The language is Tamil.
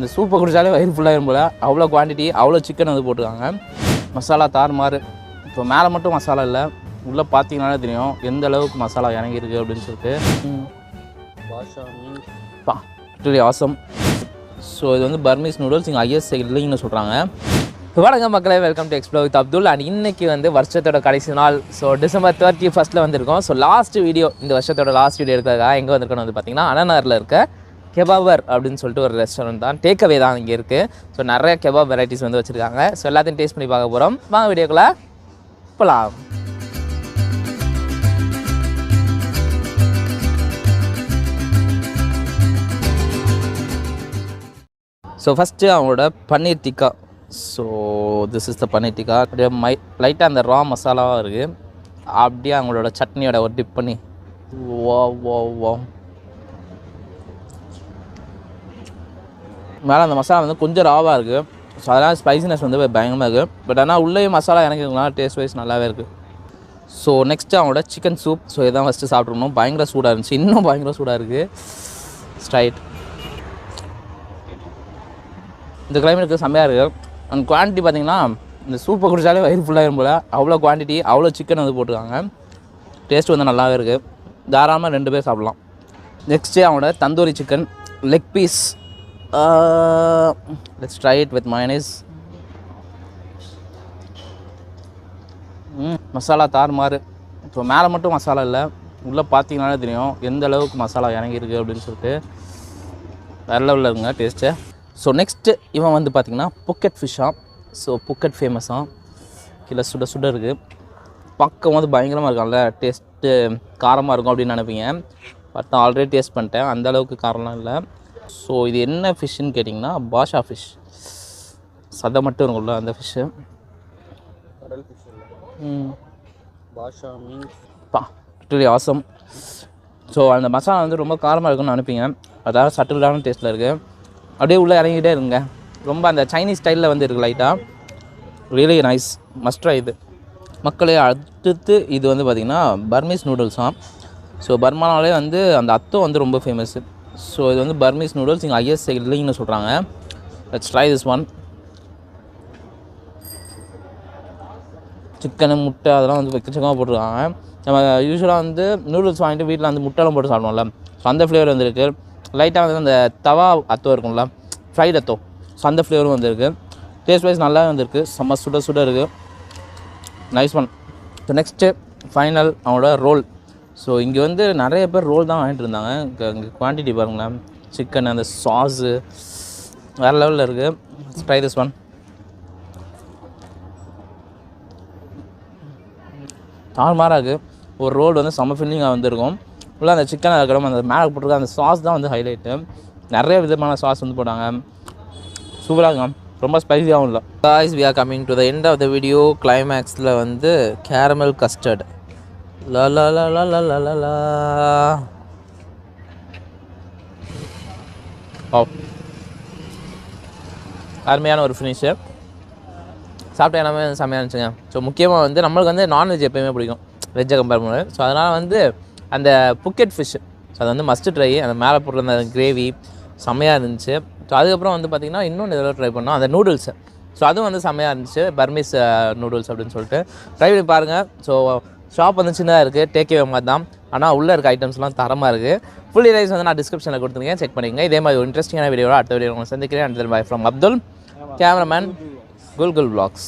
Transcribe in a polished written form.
இந்த சூப்பை குடித்தாலே வயிறு ஃபுல்லாகிடும் போல், அவ்வளோ குவான்டிட்டி, அவ்வளோ சிக்கன் வந்து போட்டுருக்காங்க. மசாலா தாறுமாறு. இப்போ மேலே மட்டும் மசாலா இல்லை, உள்ளே பார்த்தீங்கன்னாலே தெரியும் எந்த அளவுக்கு மசாலா இறங்கியிருக்கு அப்படின்னு சொல்லிட்டு. ஆசம். ஸோ இது வந்து பர்மீஸ் நூடுல்ஸ், இங்கே ஐஎஸ் இல்லைங்கன்னு சொல்கிறாங்க. வணக்கம் மக்களே, welcome to explore with Abdul. And இன்றைக்கி வந்து வருஷத்தோட கடைசி நாள். ஸோ December 31 வந்திருக்கோம். ஸோ லாஸ்ட் வீடியோ, இந்த வருஷத்தோட லாஸ்ட் வீடியோ எடுக்கிறதுக்காக எங்கே வந்திருக்கோன்னு வந்து பார்த்திங்கன்னா அண்ணனாரில் இருக்க கெபாபர் அப்படின்னு சொல்லிட்டு ஒரு ரெஸ்டாரண்ட் தான், டேக்அவே தான் இங்கே இருக்குது. ஸோ நிறைய கெபாப் வெரைட்டிஸ் வந்து வச்சுருக்காங்க. ஸோ எல்லாத்தையும் டேஸ்ட் பண்ணி பார்க்க போகிறோம். வாங்க வீடியோக்குள்ளே போகலாம். ஸோ ஃபஸ்ட்டு அவங்களோட paneer tikka. So this is the paneer tikka. அப்படியே லைட்டாக அந்த ரா மசாலாவாக இருக்குது. அப்படியே அவங்களோட சட்னியோட ஒரு டிப் பண்ணி வா மேலே அந்த மசாலா வந்து கொஞ்சம் ராவாக இருக்குது. ஸோ அதனால் ஸ்பைசினஸ் வந்து பயங்கரமாக இருக்குது. பட் ஆனால் உள்ளே மசாலா இறங்கிருக்கனால டேஸ்ட் வைஸ் நல்லாவே இருக்குது. ஸோ நெக்ஸ்ட்டு அவங்களோட சிக்கன் சூப். ஸோ இதான் ஃபஸ்ட்டு சாப்பிட்ருக்கணும். பயங்கர சூடாக இருந்துச்சு, இன்னும் பயங்கர சூடாக இருக்குது. ஸ்ட்ரைட் இந்த கிளைமேட்டுக்கு செம்மையாக இருக்குது. அண்ட் குவான்டிட்டி பார்த்திங்கன்னா இந்த சூப்பை குடித்தாலே வயிறு ஃபுல்லாகிடும் போல், அவ்வளோ குவான்டிட்டி, அவ்வளோ சிக்கன் வந்து போட்டுருக்காங்க. டேஸ்ட் வந்து நல்லாவே இருக்குது. தாராளமாக 2 பேர் சாப்பிட்லாம். நெக்ஸ்ட்டு அவனோட tandoori chicken leg piece. Let's try it with mayonnaise. Masala தாறுமாறு. இப்போ மேலே மட்டும் மசாலா இல்லை, உள்ளே பார்த்தீங்கன்னாலே தெரியும் எந்த அளவுக்கு மசாலா இறங்கியிருக்கு அப்படின்னு சொல்லிட்டு. வேறு லெவலில் இருக்குங்க டேஸ்ட்டு. ஸோ நெக்ஸ்ட்டு இவன் வந்து பார்த்திங்கன்னா புக்கெட் ஃபிஷ்ஷாக. ஸோ புக்கெட் ஃபேமஸாக கீழே சுட சுட இருக்குது. பக்கம் வந்து பயங்கரமாக இருக்கான்ல, டேஸ்ட்டு காரமாக இருக்கும் அப்படின்னு நினைப்பீங்க. பட் நான் ஆல்ரெடி டேஸ்ட் பண்ணிட்டேன், அந்தளவுக்கு காரம்லாம் இல்லை. ஸோ இது என்ன ஃபிஷ்ஷுன்னு கேட்டிங்கன்னா பாஷா ஃபிஷ். சதை மட்டும் இருக்கும்ல அந்த ஃபிஷ்ஷு. கடல் ஃபிஷ் பாஷா மீன்ஸ் ஆசம். ஸோ அந்த மசாலா வந்து ரொம்ப காரமாக இருக்குன்னு நினைப்பீங்க, அதாவது சட்டிலான டேஸ்ட்டில் இருக்குது. அப்படியே உள்ளே இறங்கிட்டே இருங்க. ரொம்ப அந்த சைனீஸ் ஸ்டைலில் வந்து இருக்குது லைட்டாக. ரியலி நைஸ், மஸ்ட் ட்ரை இது மக்களே. அடுத்து இது வந்து பார்த்திங்கன்னா பர்மீஸ் நூடுல்ஸ் தான். ஸோ பர்மானாலே வந்து அந்த அத்தம் வந்து ரொம்ப ஃபேமஸ்ஸு. ஸோ இது வந்து பர்மீஸ் நூடுல்ஸ், இங்கே ஐஎஸ் இல்லைங்கன்னு சொல்கிறாங்க. Let's try this one. Chicken முட்டை அதெல்லாம் வந்து வெக்கச்சக்கமாக போட்டிருக்காங்க. நம்ம யூஸ்வலாக வந்து நூடுல்ஸ் வாங்கிட்டு வீட்டில் வந்து முட்டைலாம் போட்டு சாப்பிடுவோம்ல, ஸோ அந்த ஃப்ளேவர் வந்துருக்கு. லைட்டாக வந்து அந்த தவா அத்தம் இருக்கும்ல, ஃப்ரைட் அத்தம், ஸோ அந்த ஃப்ளேவரும் வந்துருக்கு. டேஸ்ட் வைஸ் நல்லா வந்துருக்கு, செம்ம சுட சுட இருக்குது. Nice one. So next final அவங்களோட ரோல். ஸோ இங்கே வந்து நிறைய பேர் ரோல் தான் வாங்கிட்டு இருந்தாங்க. இங்கே குவான்டிட்டி பாருங்களேன், சிக்கன் அந்த சாஸு வேறு லெவலில் இருக்குது. Try this one. தாறுமாறாக இருக்குது. ஒரு ரோல் வந்து செம்ம ஃபில்லிங்காக வந்துருக்கும். ஃபுல்லாக அந்த சிக்கன் இருக்கிறோம், அந்த மேலே போட்டிருக்க அந்த சாஸ் தான் வந்து ஹைலைட்டு. நிறைய விதமான சாஸ் வந்து போட்டாங்க, சூப்பராக இருக்கும், ரொம்ப ஸ்பைஸியாகவும் இல்லை. Guys, we are coming to the end of the video. கிளைமேக்ஸில் வந்து கேரமல் கஸ்டர்ட். லா லா லா லா லா லா லா லா. அருமையான ஒரு ஃபினிஷு. சாப்பிட்ட எல்லாமே செம்மையாக இருந்துச்சுங்க. ஸோ முக்கியமாக வந்து நம்மளுக்கு வந்து நான்வெஜ் எப்போயுமே பிடிக்கும், வெஜ்ஜை கம்பேர் பண்ணுறது. ஸோ அதனால் வந்து அந்த புக்கெட் ஃபிஷ்ஷு, ஸோ அது வந்து மஸ்ட்டு ட்ரை. அந்த மேலே போடுற அந்த கிரேவி செம்மையாக இருந்துச்சு. ஸோ அதுக்கப்புறம் வந்து பார்த்திங்கன்னா இன்னொன்று எதாவது ட்ரை பண்ணோம், அந்த நூடுல்ஸு. ஸோ அதுவும் வந்து செம்மையாக இருந்துச்சு, பர்மீஸ் நூடுல்ஸ் அப்படின்னு சொல்லிட்டு. ட்ரை பண்ணி பாருங்கள். ஸோ ஷாப் வந்து சின்னதாக இருக்குது, டேக்அவே மாதிரி தான், ஆனால் உள்ளே இருக்க ஐட்டம்ஸ்லாம் தரமாக இருக்குது. ஃபுல் டீடைல்ஸ் வந்து நான் டிஸ்கிரிப்ஷனில் கொடுத்துருக்கேன், செக் பண்ணிக்கங்க. இதே மாதிரி ஒரு இன்ட்ரெஸ்டிங்கான வீடியோவில் அடுத்த வீடியோ உங்களை சந்திக்கிறேன். And bye from Abdul, cameraman Kulkul vlogs.